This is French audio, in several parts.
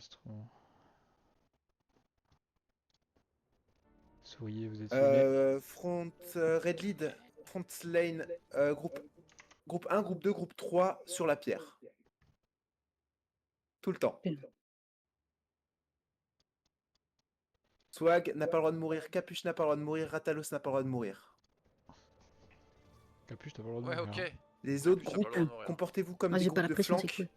trop. Souriez, vous êtes filmé. Front Red Lead, Front Lane, groupe 1, groupe 2, groupe 3 sur la pierre. Tout le temps. Swag n'a pas le droit de mourir, Capuche n'a pas le droit de mourir, Ratalos n'a pas le droit de mourir. Capuche, t'as pas le droit de Ouais, mourir. ok. Les autres Capuche n'a pas le groupes, droit de mourir. comportez-vous comme Moi, des j'ai pas groupes la de pression, c'est flanc. cool.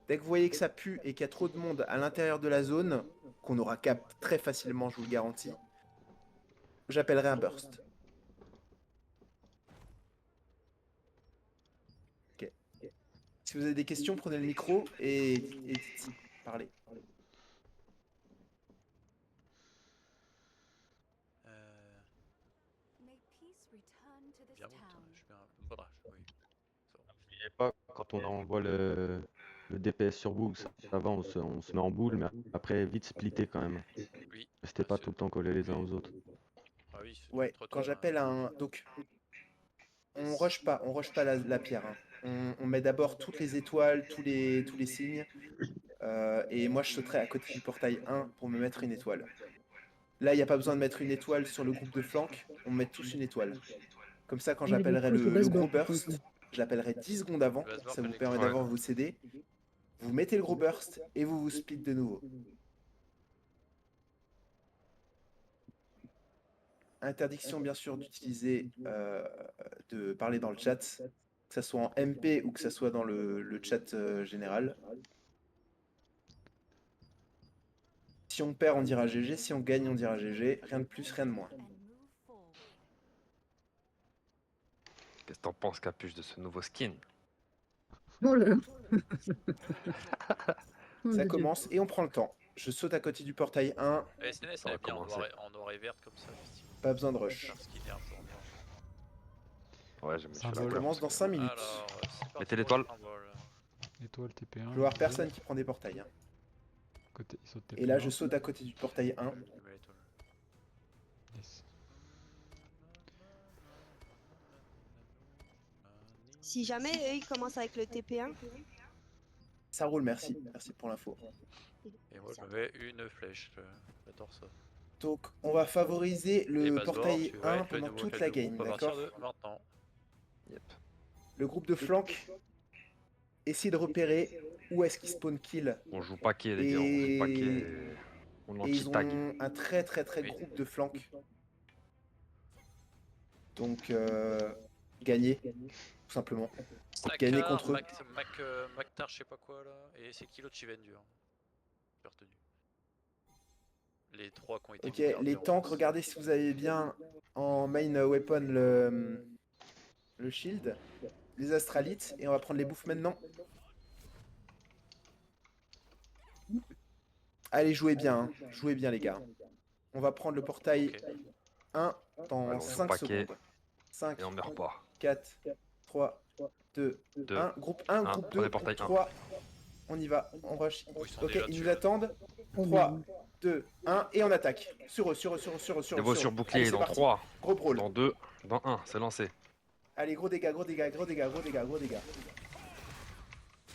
Dès que vous voyez que ça pue et qu'il y a trop de monde à l'intérieur de la zone, qu'on aura cap très facilement, je vous le garantis, j'appellerai un burst. Ok. Si vous avez des questions, prenez le micro et parlez. Euh... May peace return to this Bien bon, putain, town. je suis bien. Voilà, oui. Ça va. N'oubliez pas, quand on envoie le DPS sur boule, ça va, on se met en boule, mais après, vite splitter quand même. Oui. Restez pas tout le temps collés les uns aux autres. Ah oui, c'est Ouais, trop quand tôt, j'appelle un... Donc, on rush pas la pierre. Hein. On met d'abord toutes les étoiles, tous les signes. Et moi, je sauterai à côté du portail 1 pour me mettre une étoile. Là, il n'y a pas besoin de mettre une étoile sur le groupe de flanc. On met tous une étoile. Comme ça, quand Mais j'appellerai du coup, c'est le baseball, gros par burst, contre. je l'appellerai 10 secondes avant. Le baseball, Ça vous fallait permet que- d'avoir vos CD. Vous mettez le gros burst et vous vous split de nouveau. Interdiction, bien sûr, d'utiliser, de parler dans le chat, que ça soit en MP ou que ça soit dans le chat général. Si on perd, on dira GG. Si on gagne, on dira GG. Rien de plus, rien de moins. And move forward. Qu'est-ce que t'en penses, Capuche, de ce nouveau skin? Oh là là. Oh, Ça le Dieu. commence et on prend le temps. Je saute à côté du portail 1. SNS, Ça elle va est bien commencer. en noir et verte comme ça, effectivement. Pas besoin de rush. Faire skinner pour moi. Ouais, j'aime bien Ça la Ça vole. couleur. commence dans 5 minutes. Alors, c'est parti Mettez pour l'étoile. le symbole. Étoile TP1. Je veux voir personne qui prend des portails. Hein. Côté, il saute TP1. Et là, je saute à côté du portail 1. Je mets l'étoile. Yes. Si jamais eux ils commencent avec le TP1, Ça roule, merci. Merci pour l'info. Et moi, je me mets une flèche. J'adore ça. Donc, on va favoriser Et le Baseball, portail tu vas 1 être le pendant nouveau toute chef la de game, groupe à partir d'accord? de maintenant. Yep. Le groupe de flanc, essayez de repérer où est-ce qu'ils spawn kill. On joue paquet, les gars. On joue paquet et on Et ils anti-tag. ont un très Oui. groupe de flanc. Donc, gagner, tout simplement. Gagner contre eux. Mactar, je sais pas quoi là. Et c'est qui l'autre Chivendur? J'ai retenu. Les trois qui ont été Ok, bombardés les en tanks, France. regardez si vous avez bien en main weapon le shield, les astralites, et on va prendre les bouffes maintenant. Allez, jouez bien les gars. On va prendre le portail Ok. 1 dans Ouais, on joue 5 paquet. secondes. 5, Et on meurt pas. 4, 3, 2, Deux. 1. Groupe 1, groupe 2, prenez portail groupe 3. On y va, on rush. Oh, ils sont Ok, déjà ils dessus, nous là. attendent. Oh, 3, merde. 2, 1, et on attaque. Sur eux. Les voix sur Allez, bouclier c'est dans parti. 3, Gros brawl. dans 2, dans 1. C'est lancé. Allez, gros dégâts. Pour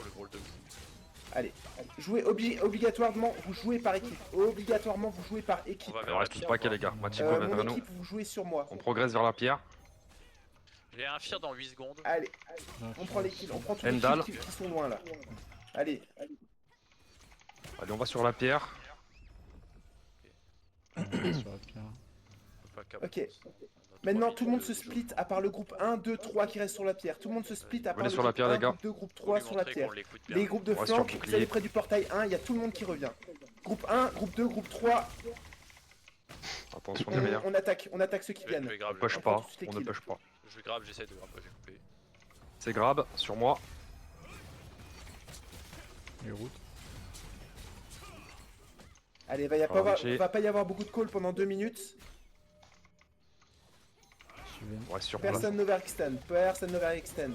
le rôle de fou. Allez, jouez obligatoirement, vous jouez par équipe. Obligatoirement, vous jouez par équipe. On va Il vers la reste plus de pierre, paquet, quoi. les gars. Machiko vient Mon vers nous. équipe, vous jouez sur moi. On progresse vers la pierre. J'ai un fir dans 8 secondes. Allez, on prend les kills, on prend tous les Endal. kills qui sont loin là. Allez, Allez, on va sur la pierre. Sur la pierre. Pas cap. ok. Maintenant, tout le monde se split à part le groupe 1, 2, 3 qui reste sur la pierre. Tout le monde se split à part Venez le sur la groupe pierre, 1, les gars. groupe 2, groupe 3 sur la pierre. Les groupes de On reste flanc, sur vous bouclier. allez près du portail 1, il y a tout le monde qui revient. Groupe 1, groupe 2, groupe 3, Attention, les meilleurs. on attaque ceux qui Je viennent. vais grab, On push On prend pas. tout de suite les On ne kills. push pas. je vais grab, j'essaie de grab, j'ai coupé. C'est grab sur moi. Les routes. Allez, va pas y avoir beaucoup de calls pendant 2 minutes. On reste sur place. Personne n'overextend,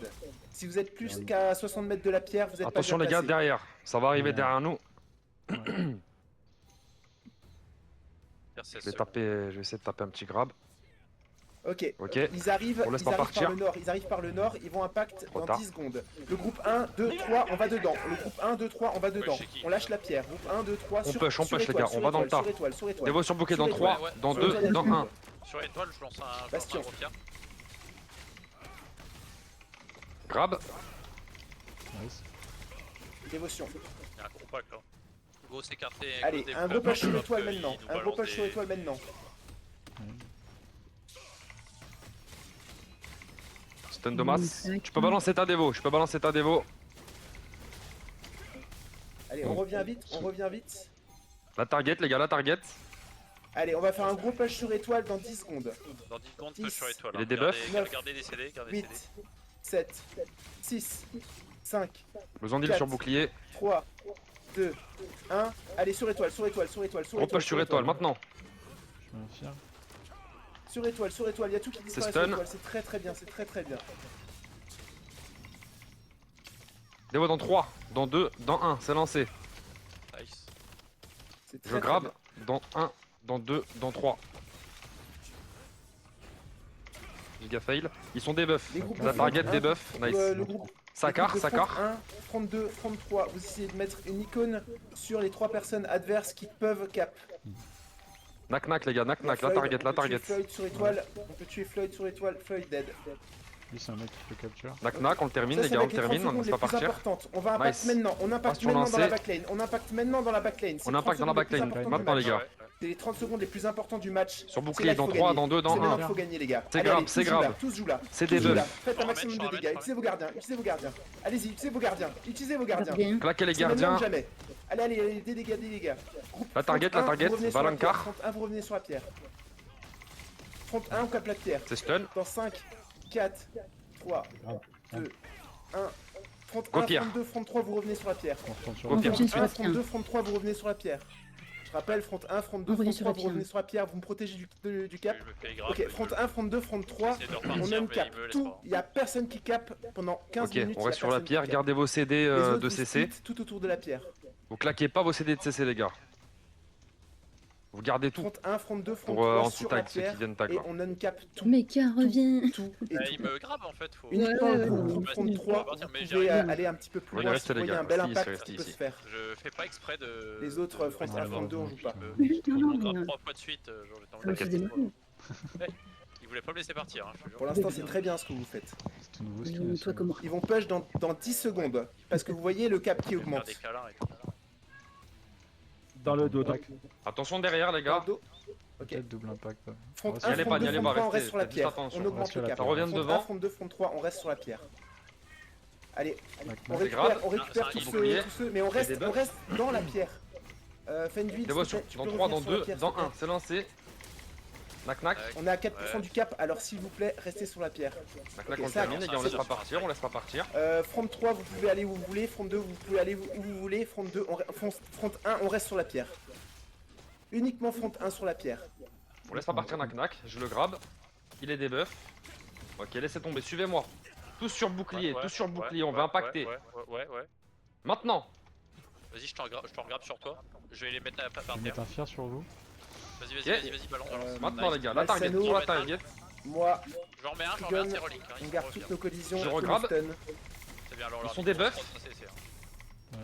Si vous êtes plus qu'à 60 mètres de la pierre, vous êtes Attention, pas les bien gars, placé. derrière. Ça va arriver Ouais. derrière nous. RCS Je vais essayer de taper un petit grab. Ok. Ok. Ils arrivent, On laisse ils pas arrivent partir. par le nord, ils arrivent par le nord, ils vont impact Trop dans tard. 10 secondes. Le groupe 1, 2, 3, on va dedans. Le groupe 1, 2, 3, on va dedans. chez qui On lâche la pierre. Groupe 1, 2, 3, On sur push, sur les étoile, gars, sur on va dans le étoile, tas. sur étoile, sur étoile. Dévotion bouclier Sur dans étoile. 3, Ouais, dans sur 2, étoile, dans il y a 1. tout. Sur étoile, je lance un Bastion. gros tir. Grab. Nice. Dévotion. Il y a un gros pack là. Go s'écarter. Allez, côté un frère, gros push sur hop, étoile il maintenant. nous Un gros balance push sur des- étoile maintenant. Stun de masse. Mmh, Tu peux balancer ta dévo, je peux balancer ta dévo. Allez, on revient vite, on revient vite. La target, les gars, la target. Allez, on va faire un gros push sur étoile dans 10 secondes. Dans 10 secondes, 10, push sur étoile. il est hein. des Gardez- buffs. Neuf, Gardez des CD, gardez 8, des CD. 7, 6, 5, Besoin d'île 4. sur bouclier. 3, 2, 1. Allez, sur étoile, sur étoile, sur étoile, sur On étoile. push sur étoile maintenant. Je m'infirme. Sur étoile, il y a tout qui disparaît stun. sur étoile. C'est très très bien, c'est très très bien. Dévo dans 3, dans 2, dans 1, c'est lancé. Nice. C'est très, Je très grab bien. dans 1, dans 2, dans 3. Giga fail. Ils sont debuff. Les groupes La de target front, debuff. un, Nice. le groupe Ça les groupes carre, de ça front carre. 1, 32, 33. Vous essayez de mettre une icône sur les 3 personnes adverses qui peuvent cap. Knock knock les gars, knock knock, la Floyd, target, la on peut tuer target. Floyd sur étoile, on peut tuer Floyd sur étoile, Floyd dead. Lui, c'est un mec qui peut capture. Knock knock, on le termine Ça, les c'est gars, on avec le les 30 termine, on ne secondes laisse pas les plus partir. importantes. On va impact Nice. maintenant, on impacte Bastion maintenant dans la lancé. backlane, on impacte maintenant dans la backlane. C'est On les impacte 30 dans la secondes les plus backlane. importantes du Maintenant, match. les gars. Ouais, ouais. C'est les 30 secondes les plus importantes du match. Sur C'est bouclier là dans qu'il faut 3, gagner. dans 2, C'est dans maintenant 1. qu'il faut gagner les gars. C'est Allez, grave, allez, c'est tous jouent là, grave. tous jouent là. C'est Tous des jouent là. buffs. Faites un Je maximum de ramène, dégâts, je utilisez vos gardiens, utilisez vos gardiens. Allez-y, utilisez vos gardiens, utilisez vos gardiens. Gardien. Claquez les C'est maintenant gardiens. ou jamais. Allez, allez, allez, des dégâts, des dégâts. Groupe La target, front la 1, target, vous revenez sur la Valankar. pierre. Front 1, vous revenez sur la pierre. Front 1, on capte la pierre. C'est stun. Dans 5, 4, 3, 2, 1. Front Go 1, pierre. front 2, front 3, vous revenez sur la pierre. On retourne sur Go le pierre. terrain. Revient sur la Front pierre. 2, front 3, vous revenez sur la pierre. Je rappelle, front 1, front 2, On revient front sur 3, la vous pierre. revenez sur la pierre, vous me protégez du cap. Je me fais grave. Ok, front 1, front 2, front 3, J'essaie de on repartir, uncap mais il me laisse tout. pas. Il n'y a personne qui cap pendant 15 Ok, minutes. on il y a reste sur la personne qui pierre, cap. gardez vos CD Les autres, de vous CC. split tout autour de la pierre. Vous claquez pas vos CD de CC les gars. Vous gardez tout Front 1, front 2, front pour 3 en sur la tag ceux qui pierre. viennent tag Et là. on uncap tout. Mais qui revient. Tout et Il tout. me grave en fait. Faut... Uniquement Ouais, le ouais, groupe ouais. front 3, Partir, vous mais pouvez j'arrive. aller un petit peu plus On est loin resté, si vous les voyez gars. un bel Restez ici, impact restez qui peut ici. se faire. Je fais pas exprès de. Les autres, front Ouais, 1, front 2, on joue pas. Non, non, grave mais, 3 fois de suite. Genre, j'étais en ça me faisait mal. Il voulait pas me laisser partir, hein, je te jure. Pour l'instant, c'est très bien ce que vous faites. C'est tout nouveau Mais skin. toi aussi. comme moi. Ils vont push dans 10 secondes. Parce que vous voyez le cap qui Je vais faire augmente. des câlins et tout. Dans le dos. Tac. Attention derrière les Dans gars. le dos. Ok. Peut-être double impact. ouais. Front On va 1, sur N'y allez front pas, 2, n'y allez front pas, 3, on restez, reste sur la faites pierre. attention. On On augmente reste sur le la cap. pierre. Ça revient Front devant. 1, front 2, front 3, on reste sur la pierre. Allez, Knock, on knock. récupère, grave. on récupère Ah, tous il ceux, bouclier. tous ceux, mais on C'est reste, des buffs. on reste dans la pierre. Fenduil, Dévotion tu dans peux 3, revenir dans sur la 2, pierre, dans s'il te 1. plaît. C'est lancé. Knack knack. On est à 4% Ouais. du cap, alors s'il vous plaît, restez sur la pierre. Knack knack, Ok, on le ça, termine les gars, on ça, laisse ça, pas ça, partir, on laisse pas partir. Front 3, vous pouvez aller où vous voulez. Front 2, vous pouvez aller où vous voulez. Front 2, front 1, on reste sur la pierre. Uniquement front 1 sur la pierre. On laisse pas partir Knack knack, je le grab. Il est debuff. Ok, laissez tomber, suivez-moi. Tous sur bouclier, Ouais, tous sur ouais, bouclier, on ouais, va impacter. Ouais. Maintenant. Vas-y, je t'en grabe sur toi. Je vais les mettre à Je par vais terre. mettre un fier sur vous. Vas-y, Ok. vas-y, balance. Maintenant les gars, la Malsano. target, sur la target. Moi, J'en remets un, Gun, c'est relique. on garde toutes nos collisions. Je tous nos regrab. stuns. C'est bien, alors, Ils là, sont on des est buffs. trop de CC, hein.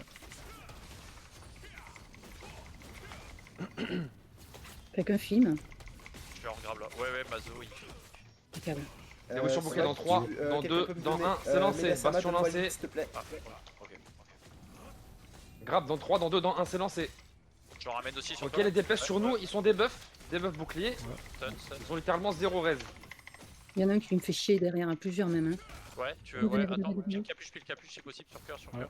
Quelqu'un filme. Je vais en grab là. Ouais, Mazo, il fait. Impeccable. Dévotion c'est bouclier vrai dans que 3, dans quelqu'un 2, peut me dans donner, 1, c'est lancé. Megasama, Bastion donne-moi le lancé. hit, s'il te plaît. Ah, voilà, ok. Grab dans 3, dans 2, dans 1, c'est lancé. J'en ramène aussi sur Ok, toi. les DPS sur nous, ils sont des buffs. Des buffs boucliers. Stun. Ils sont littéralement 0 res. Il y en a un qui me fait chier derrière, à plusieurs même. Hein. Ouais, tu veux, Venez, ouais, venez, attends, venez. pile capuche si possible, sur cœur. Ouais.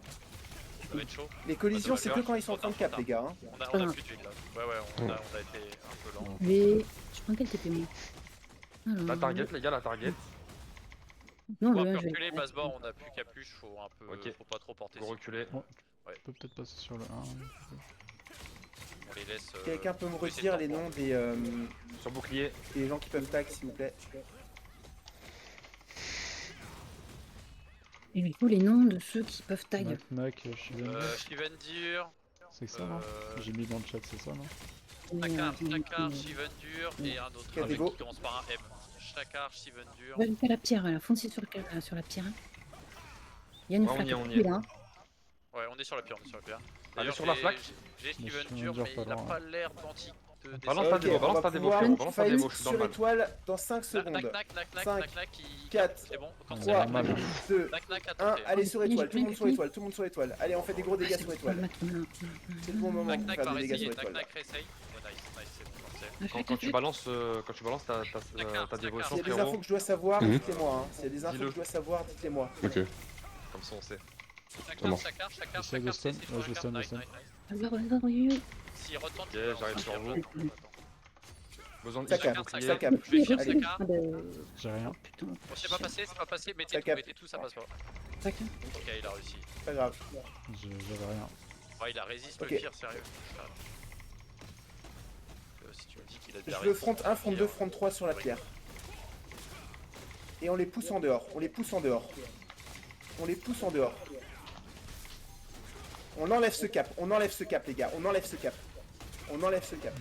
Ça va être chaud. Les collisions, Ouais, ça c'est va que faire. quand ils sont en train de cap, les gars. Hein. On a plus de vide là. Ouais, on a été un peu lent. Je prends quel TP moi Alors, La target, les gars, la target. Non, On le va 1, un je peu reculer, vais. basse bord, on a plus capuche, faut un peu. Ok. Faut pas trop porter. Vous reculez. Je peux peut-être passer sur le 1. On les laisse. Quelqu'un peut me faut essayer redire de les temps noms Sur bouclier. des gens qui peuvent tag, s'il vous plaît. Il lui faut les noms de ceux qui peuvent tag. Knock, knock, Shivan. Shivendir. C'est que ça, non J'ai mis dans le chat, c'est ça, non Shakar, Shivan dur et un autre Quel avec niveau qui commence par un M. Shakar, Shivan dur. Va lui faire la pierre, là. Foncez sur la pierre. hein. Il y a une Ouais, on flaque y est, on y ici, est. là. Ouais, on est sur la pierre, on est sur la pierre. Allez D'ailleurs, sur la flaque. J'ai Mais Shivan Shivan dur, dur, mais pas il a loin. pas l'air d'anti. Balance ta Ok, démo, on balance va ta démo, pouvoir frérot, balance ta démo, je suis dans le sur mal. étoile dans 5 secondes. Cinq, 4, C'est bon, quand c'est 3, mal. 2, Knack, knack, 1, attendez. allez sur étoile, tout le monde Fini, sur fini. étoile, tout le monde sur étoile. Allez, on fait des gros dégâts sur étoile. C'est le bon moment Knack, pour knack, faire va des dégâts sur réessayer, knack, étoile. knack, réessaye. Ouais, nice, c'est bon, parfait. Quand tu balances ta dévotion, S'il y a des frérot, infos que je dois savoir, Mhm. dites-les-moi. hein. S'il y a des infos que Dis-le. je dois savoir, dites-les-moi. Ok. comme ça on sait. Comment Shakar, Essaye de stun. Ouais, je stun, nice, stun. nice, nice. S'il retente, Ok, j'arrive sur vous. Besoin de Ça ici, capte, bouclier. ça capte. Je vais chercher Allez. Shakar. J'ai rien. Putain, Bon, c'est pas passé, mettez Ça tout, capte. mettez tout, ça passe pas. ça capte. Ok, il a réussi. Pas grave. J'avais rien. Ouais, il a résiste Ok. le pire, sérieux. Si tu me dis qu'il a de la Je veux résiste, front 1, front 2, front 3 sur la pierre. Et on les pousse en dehors. On les pousse en dehors. On les pousse en dehors. On enlève ce cap. On enlève ce cap, les gars. On enlève ce cap. On enlève ce cap.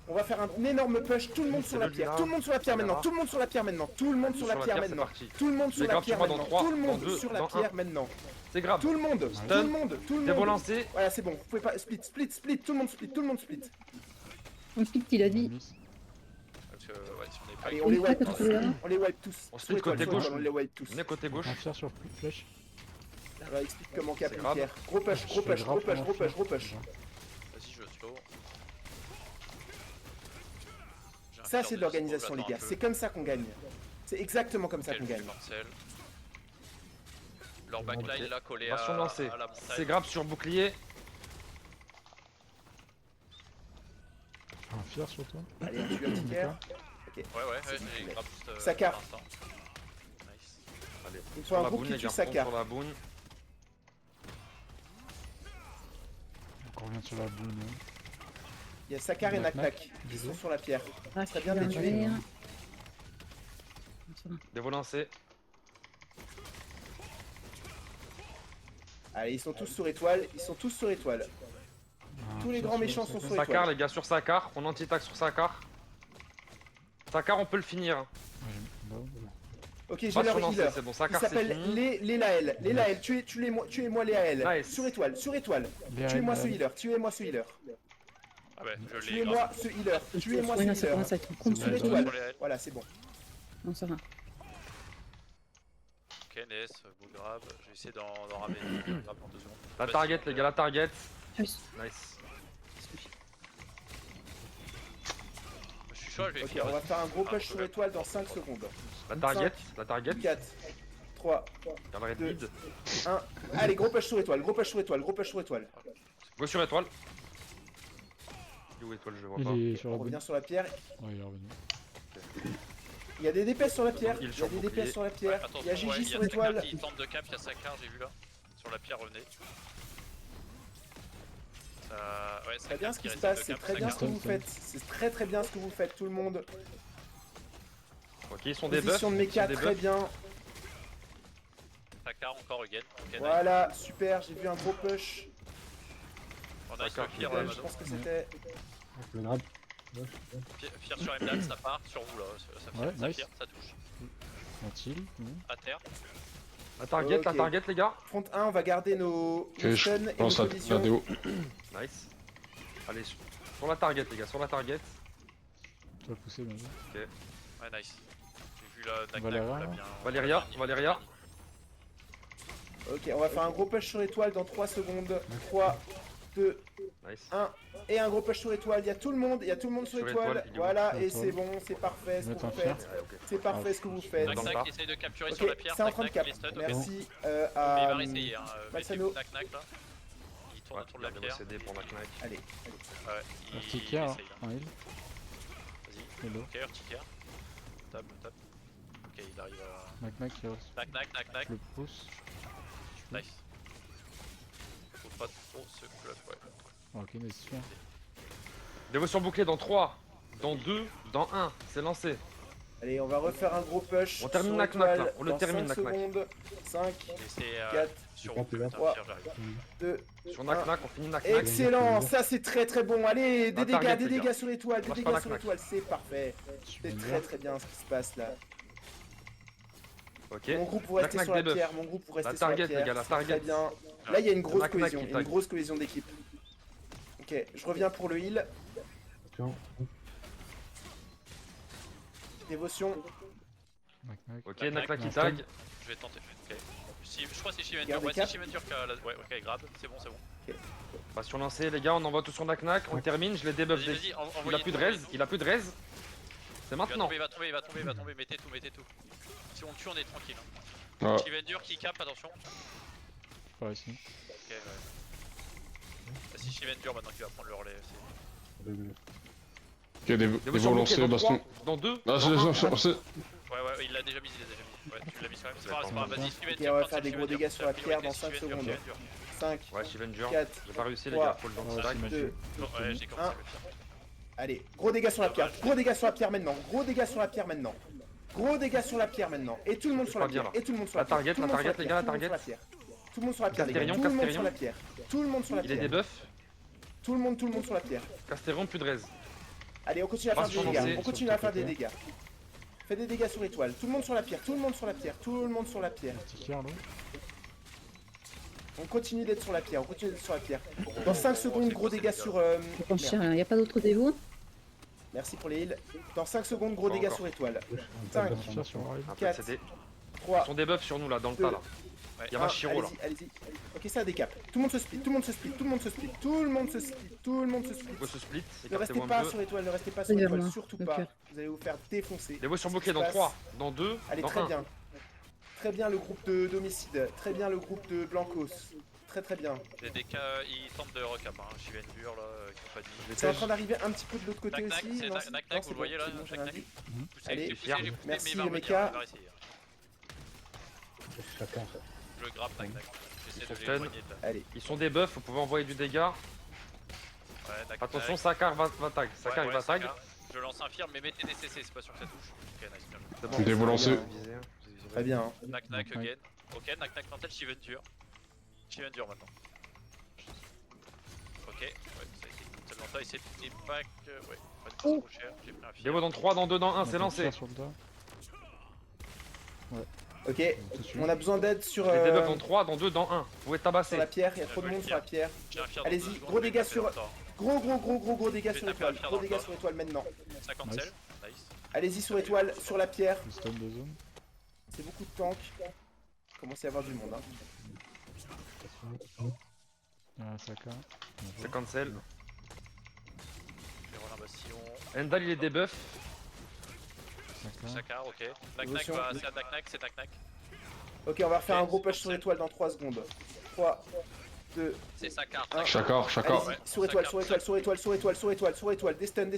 On va faire un énorme push. Tout le monde sur la pierre. Tout le monde sur la pierre maintenant. Tout le monde sur la pierre maintenant. Tout le monde sur la pierre c'est maintenant. parti. Tout le monde sur Les la gars, tu pierre vas dans maintenant. trois, Tout le dans monde deux, sur la dans pierre un. maintenant. C'est grave. Tout le monde. Tout Stun. le monde. Tout le Dévo monde. lancé. Voilà, c'est bon. Vous pouvez pas. Split, split, split. Tout le monde split. Tout le monde split. On split, il a dit. Parce que, ouais, si on est pas Allez, on les Une wipe flaque, tous. là. On les wipe tous. On Sur split étoile, côté sur gauche. étoile, on les wipe tous. Venez côté gauche. Un fier sur flèche. Alors, explique comment cap C'est une grave. pierre. Gros push, gros push, gros push, gros push, gros push. Vas-y, je slow. J'ai un Ça, cœur c'est de l'organisation, slow, les gars. j'attends un C'est comme ça qu'on gagne. C'est exactement comme peu. ça qu'on Ok, je gagne. fais Marcel. Leur backline là collé Version lancée. à la montagne. C'est grave sur bouclier. Un fier sur toi. Allez, on tue un petit cœur. Ouais, j'ai grave juste. Sakar. pour l'instant. Nice. Allez, Il faut sur un la groupe boune, qui les tue gars, Sakar. sur la boune. Encore rien sur la boune. Il y a Sakar et Knack, Naknak qui sont sur la pierre. Ah, Très bien de les je tuer. vais- Dévo lancé. Allez, ils sont tous sur étoile. Ils sont tous sur étoile. Tous les grands méchants sont sur Sakar, étoile. les gars, sur Sakar. On anti-tac sur Sakar. Sakar, on peut le finir. hein. Ok, j'ai Pas leur sur lancé, healer. c'est bon. Il Sakar, c'est s'appelle fini. les Laël. Les Laël, tuez-moi les Laël. Nice. Sur étoile, sur étoile. Les Tuez-moi AL, ce healer, tuez-moi ce healer. Ah ouais, je l'ai. Tuez-moi ce healer, tuez-moi ce Ouais, ça healer. commence à être con C'est Sur bon, sur étoile. Sur les L. Voilà, c'est bon. Non, ça va. Ok, Ness, beau grab. Je vais essayer d'en ramener un grab en 2 secondes. La Vas-y, target, les gars, la target. Plus. Nice. Je suis chaud, je vais Ok, finir. on va faire un gros Ah, push sur ouais. étoile dans 5 secondes. La target. 4, 3, Cabaret Deux. vide. 1. Allez, gros push sur étoile, gros push sur étoile, gros push sur étoile. Go sur étoile. Où étoile, je vois pas. Il est sur On la boune. revient sur la pierre. Ouais, il est revenu. Il y a des DPS sur la pierre. Il Il y sur a des bouclier. DPS sur la pierre. Attention, Il y a Gigi ouais, sur Sakar étoile. qui tente de cap, il y a Sakar, j'ai vu là. Sur la pierre, revenez. Ouais, Très bien ce qui se reste de passe, c'est cap, très bien ce Sakar. que vous faites. C'est très très bien ce que vous faites, tout le monde. Ok, ils sont des buffs. Position de ils mecha, sont des très buffs. bien. Sakar encore again. Ok, nice. Voilà, super, j'ai vu un gros push. On a Sakar le qui pire, est Je Mado. pense que c'était. Le grab. Pire sur Emdan, ça part. Sur vous là, ça Ouais, ça nice. tire, ça touche. Ventile. À terre. La target, Ok. la target, les gars. Front 1, on va garder nos Ok, nos je stuns et nos lance la positions. déo. Nice. Allez, sur la target, les gars, sur la target. Tu vas pousser, bien vu. Ouais, nice. J'ai vu la Nak Valéria, on l'a là. bien. Valéria. Ok, on va faire un gros push sur étoile dans 3 secondes. 3, 2, Nice. 1. Et un gros push sur étoile. Il y a tout le monde sur Sur étoile. étoile, il est où Voilà, sur et étoile. c'est bon, c'est parfait ce que Mettre vous un fier. faites. Ouais, ok. C'est parfait ce que vous faites. Dans le Nak tas. essaye de capturer Ok, sur la pierre. c'est en train de Nak, cap. il est stun, ok. Merci Mais il à. va réessayer, hein. Balsano. Mettez Nak là. Il tourne Ouais, autour de la il a pierre. CD pour la knack. Allez, Ouais, il Urticaire, essaye là. un heal. Vas-y. Hello. Ok, Urticaire. Tape. Ok, il arrive à. Knack qui reste. Nak. Le pouce. Nice. Faut pas trop se club, ouais. Ok, mais c'est sûr. Dévo sur bouclier dans 3, dans 2, dans 1. C'est lancé. Allez, on va refaire un gros push. On termine sur Nac Nac, là. étoile On le dans termine, 5 Nac Nac. secondes. 5, Et c'est 4, sur pas plus bas. putain, 3, Pierre, j'arrive. 2. Sur Nac Nac, on finit Nac Nac. Excellent, ça c'est très très bon. Allez, des Un target, dégâts, les gars. sur étoile, des Lâche dégâts pas la sur claque. étoile, c'est parfait. C'est très très bien ce qui se passe là. Ok. Mon groupe vous Nac restez Nac sur la debuff. pierre, mon groupe vous restez La sur la target, pierre. les gars, la c'est target. Très bien. Là il y a une grosse Nac Nac cohésion, qui tag. d'équipe. Ok, je reviens pour le heal. Attention. Dévotion. Nac, nac. Ok, Nac Nac qui Nac. tag. Je vais tenter. Ok. Je crois que c'est Shivendur. Garde Ouais, cap. c'est Shivendur qui a la. Ouais, ok, grab. C'est bon, c'est bon. Pas sur lancé, les gars, on envoie tout sur Nac Nac. On termine, je les debuff. Vas-y, vas-y, Il envoyez a plus de tout, raise, il a plus de raise. C'est Il va maintenant. tomber, il va tomber, il va tomber, il va tomber. Mettez tout, mettez tout. Si on le tue, on est tranquille. Ah. Shivendur qui cap, attention. Par ici. Ok, ouais. Bah, c'est Shivendur maintenant qui va prendre le relais. Ok, des Dévotion vents bloquée lancés, dans baston. 3, dans 2. Ah, c'est. Ouais, il l'a déjà mis, Ouais, tu l'as mis quand même. C'est pas grave, vas-y, Ok, Shivendur. on va quand faire c'est des gros Shivendur. dégâts sur la C'est pierre dans priorité, 5 Shivendur, secondes. Shivendur. 5, Ouais, Shivendur. 4, J'ai pas réussi, les 3, gars, faut le dans stack. 2. Non, ouais, j'ai commencé à le faire. Allez, gros dégâts sur la pierre, gros dégâts sur la pierre maintenant, gros dégâts sur la pierre maintenant. Gros dégâts sur la pierre maintenant. Et tout le monde sur la pas bien, pierre, là. et tout le monde sur La la pierre. target, tout le la monde sur target, les gars, la tout le monde sur target. pierre. Tout le monde sur la pierre, les gars. Castérion, Tout le monde Castérion. sur la pierre. Tout le monde sur la Il est pierre. debuff. Tout le monde sur la pierre. Castérion, plus de raise. Allez, on continue à faire Passe des sur dégâts. lancé. On continue à faire des dégâts. Fais des dégâts sur étoile. Tout le monde sur la pierre. Tout le monde sur la pierre. Tout le monde sur la pierre. Sticker là. On continue d'être sur la pierre. On continue d'être sur la pierre. Dans 5 secondes, gros dégâts sur. Il n'y a pas d'autre dévot. Merci pour les heals. Dans 5 secondes, gros dégâts Encore. sur étoile. Cinq. 5, Sticker sur rail. Un peu 4, CD. 3, Ils sont des buffs sur nous là, dans le tas là. Ouais. Y'a Mashiro là. Allez-y. Ok, ça décap. Tout le monde se split. Tout le monde se split. Tout le monde se split. Tout le monde se split. Tout le monde se split. Faut se split, Ne restez écartez-vous un pas peu. sur étoile. Ne restez pas sur Oui, étoile. vraiment. Surtout Ok. pas. Vous allez vous faire défoncer. Les voix sur C'est ce bloqué qui se dans passe. 3, dans 2, Allez, dans très 1. bien. Très bien le groupe de d'homicide. Très bien le groupe de Blancos. Très bien. Les DK, ils tentent de recap, hein. Shivendur là, compagnie. C'est en train d'arriver un petit peu de l'autre côté Nac Nac, aussi. c'est Non, Nac c'est- Nac, non, vous c'est le bon, voyez là, c'est bon, j'ai Nac rien Nac. dit. Poussez, Allez, j'ai poussé, j'ai poussé, merci, mais il va revenir, Mecha. il va réessayer. Chacun. Je le grappe, Nac Nac. J'essaie de Ils sont l'éloigner de là. Allez. Ils sont des buffs, vous pouvez envoyer du dégât. Ouais, Nac Attention, Nac. Sakar va tag. Sakar Ouais, il va tag. Sakar. Je lance un firme, mais mettez des CC, c'est pas sûr que ça touche. Ok, nice, bien joué. C'est bon. Des vols lancés. Très bien. Hein. Nac Nac Nac Nac. again. Ok, Nac Nac Nantel, Shivendur. Shivendur maintenant. Ok, ouais, ça a été tellement ça, et c'est des packs. Ouais, pas de trop cher, j'ai pris un Des firme. voix dans 3, dans 2, dans 1, c'est On lancé. tire sur le tas. Ok. Tout de suite. On a besoin d'aide sur, Les debuffs dans 3, dans 2, dans 1. Vous pouvez sur tabasser. la pierre. Il y a trop de monde sur la pierre. J'ai un firme Allez-y, dans 2 secondes, gros je vais dégâts taper sur- dans le temps. Gros dégâts Je vais sur taper étoile. un fer Gros dans le dégâts tas. sur étoile maintenant. 50 Nice. sel, nice. Allez-y sur étoile, sur la pierre. Le stun de zone. C'est beaucoup de tanks. Commence à y avoir du monde. Hein. Il y a un Saka. C'est cancel. Je vais rouler un bastion. Endal il est debuff. Saka. Sakar, ok. Nac Nac, Dévotion. bah, c'est à Nac Nac, c'est Nac Nac. Ok, on va refaire Ok, un gros push c'est sur bon. étoile dans 3 secondes. 3, 2, C'est Sakar. Un. Chakar. allez-y, Ouais, sur étoile, sur étoile, sur étoile, sur étoile, sur étoile, sur étoile, des stuns.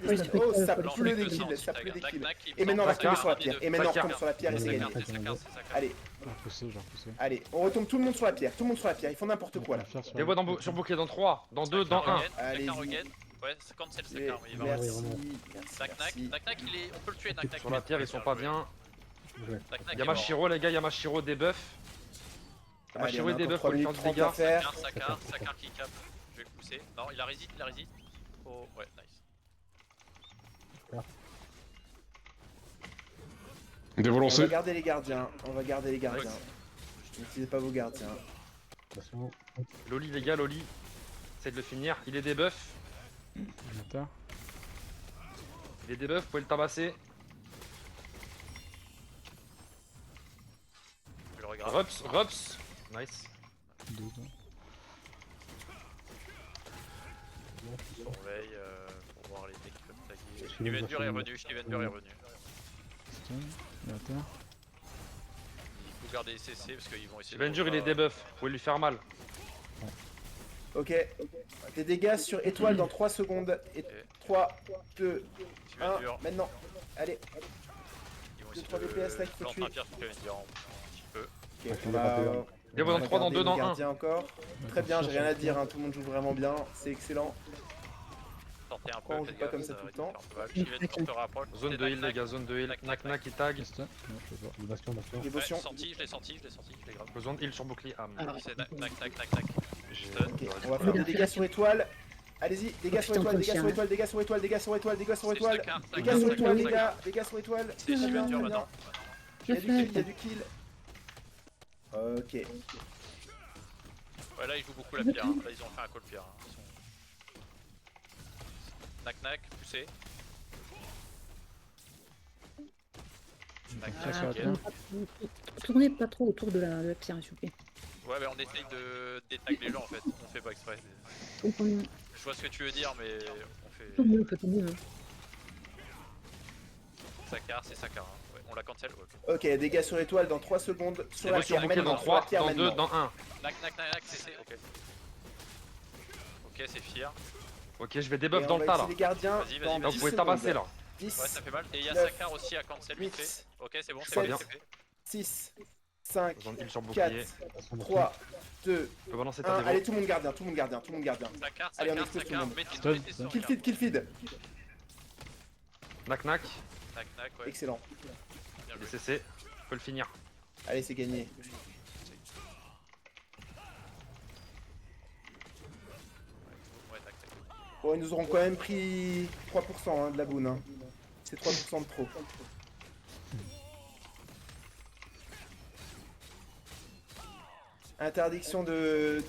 Oui, Oh, ça Blanc, pleut Blanc, des Blanc, kills, ça Nac pleut des kills. Nac, il Et maintenant on va Sakar, retomber sur la pierre. Et maintenant on Sakar. retombe sur la pierre et c'est Sakar, gagné. c'est Sakar, c'est Sakar. Allez, J'ai repoussé, j'ai repoussé. allez, on retombe tout le monde sur la pierre, tout le monde sur la pierre, ils font n'importe quoi là. Des voix sur bloqué dans 3, dans 2, dans 1. Allez-y. Sakar again. Ouais, c'est cancel Et- Sakar, mais il va Merci, revenir. merci, Nac Nac, merci. Nac Nac, il est. On peut le tuer, Nac Nac. Sur la pierre, ils sont pas bien. Nac Nac est Y'a mort. Mashiro, les gars, y'a Mashiro debuff. Allez, Mashiro on a est debuff, encore faut lui 3 faire minutes du 30 à dégât. faire. Sakar qui cap. Je vais le pousser. Non, il a résiste, il a résiste. Oh, ouais, nice. Des vols On va lancés. garder les gardiens, on va garder les gardiens. N'utilisez pas vos gardiens. Attention. Loli, les gars, Loli. Essaye de le finir. Il est debuff. Inhibiteur. Il est debuff, vous pouvez le tabasser. Je le regarde. Rups. Nice. 2. Surveille pour voir les mecs qui peuvent taguer. Shivendur Shivendur est revenu, Shivendur est revenu. Stun. Il est à terre. Il faut garder les CC parce qu'ils vont essayer Shivendur, il est debuff. Vous pouvez lui faire mal. Ok, des dégâts sur étoile dans 3 secondes. Et 3, 2, 1, Shivendur, maintenant. Allez, ils vont 2, essayer 3 DPS là qu'il faut planter tuer. un pierre sur Shivendur un petit peu. Ok, on on va va, garder un. Des voix on dans va 3, dans garder 2, les dans 1. gardiens encore. Très bien, j'ai rien à dire, hein, tout le monde joue vraiment bien, c'est excellent. Sortez un peu, Pourquoi on joue faites pas gaffe, comme ça tout arrête le de temps faire un peu mal. Chiven se rapproche. Zone de heal les gars, zone de heal. Knack knack qui tag. Stun. Non, je peux pas. Bastion, bastion. Dévotion. Senti, je l'ai senti, je l'ai grave. Besoin de heal sur bouclier. Ah, Alors, C'est knack, knack, knack, knack, knack. Stun. Ok, on va faire des dégâts sur étoile. Allez-y, dégâts sur étoile, dégâts sur étoile, dégâts sur étoile, dégâts sur étoile, dégâts sur étoile. Dégâts sur étoile, les gars, dégâts sur étoile. C'est Chiven dur maintenant. Il y a du kill, il y a fais. du kill. Ok. Ouais, là ils jouent beaucoup la pierre. Là ils ont fait un call pierre. Ils sont... Knack, knack, poussé. Knack, Tiens, sur la knack, terre. Tournez pas trop autour de la pierre, s'il vous plaît. Ouais, mais on essaye de détag les gens en fait. On fait pas exprès. Comprenez. Je vois ce que tu veux dire, mais on fait. Tout mieux, tout mieux. Sakar, c'est Sakar. Hein. Ouais, on la cancel. Ouais, ok. Ok, dégâts sur étoile dans 3 secondes. Sur la Dévotion pierre bouclier maintenant. dans Sur la 3, pierre dans 2, maintenant. dans 1. Knack, knack, knack, c'est ok. Ok, c'est fier. Ok, je vais Et debuff on dans le va tas là. essayer les gardiens Vas-y, vas-y, dans vas-y. Donc 10 vous pouvez secondes. tabasser là. 10, Ouais, ça fait mal. Et il y a 9, Sakar aussi à cancel vite fait. 8, Ok, c'est bon, c'est Sept. bon, c'est fait. 6, 5, Besoin de heal sur 4, bouclier. 3, 2, Je peux balancer ta 1. Allez, dévo. tout le monde gardien, tout le monde gardien, tout le monde gardien. Sakar, Allez, on Sakar, explose tout le Sakar. monde. Mettez Stun, mettez stun. sur Kill garde. feed, kill feed. Knack knack. Knack, knack, ouais. Excellent. Bien Les joué. CC. On peut le finir. Allez, c'est gagné. Ouais, tac, tac. Bon, ils nous auront quand même pris 3% hein, de la boune. Hein. C'est 3% de trop. Interdiction de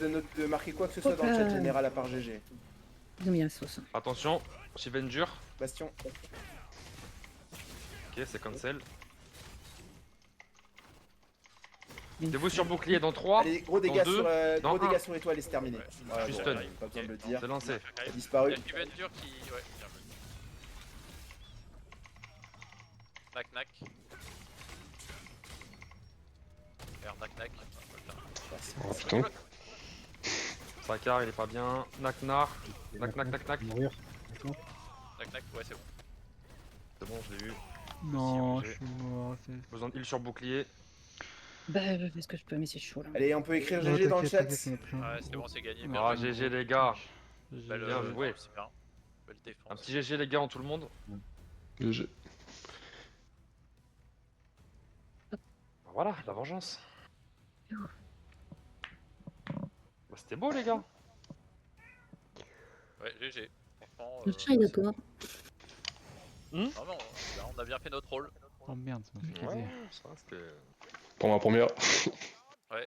marquer quoi que ce soit dans le chat général à part GG. Ils ont mis la sauce. Attention, Chiven dur. Bastion. Ok, c'est cancel. Dévo sur bouclier dans 3. Allez, gros dans dégâts deux, sur, dans gros dégâts un. sur étoile et c'est terminé. Ouais. Voilà, Je suis bon, stun. pas besoin de le dire. C'est lancé. Ça a Il disparu. y a Chiven dur qui. Ouais, bien joué. Knack, knack. Merde, knack, knack. Oh putain. Sakar il est pas bien. Knack knack. Knack knack knack knack. Mourir. Knack, knack, ouais, c'est bon. C'est bon, je l'ai eu. Non, Si, je suis mort. Besoin de heal sur bouclier. Bah, je fais ce que je peux, mais c'est chaud là. Allez, on peut écrire Non, GG dans le t'inquiète, chat. t'inquiète, on a plus un. Ouais, c'est bon, c'est gagné. Ah Bien joué. GG les gars. Belle, bien joué. C'est bien. Belle défense. Un petit GG les gars en tout le monde. GG. Bah voilà, la vengeance. Bah, c'était beau les gars. Ouais, GG. Franchement. Le chat est d'accord. Non, mais on a bien fait notre rôle. Oh merde, ça m'a fait Ouais, plaisir. ça c'était. Pour ma première.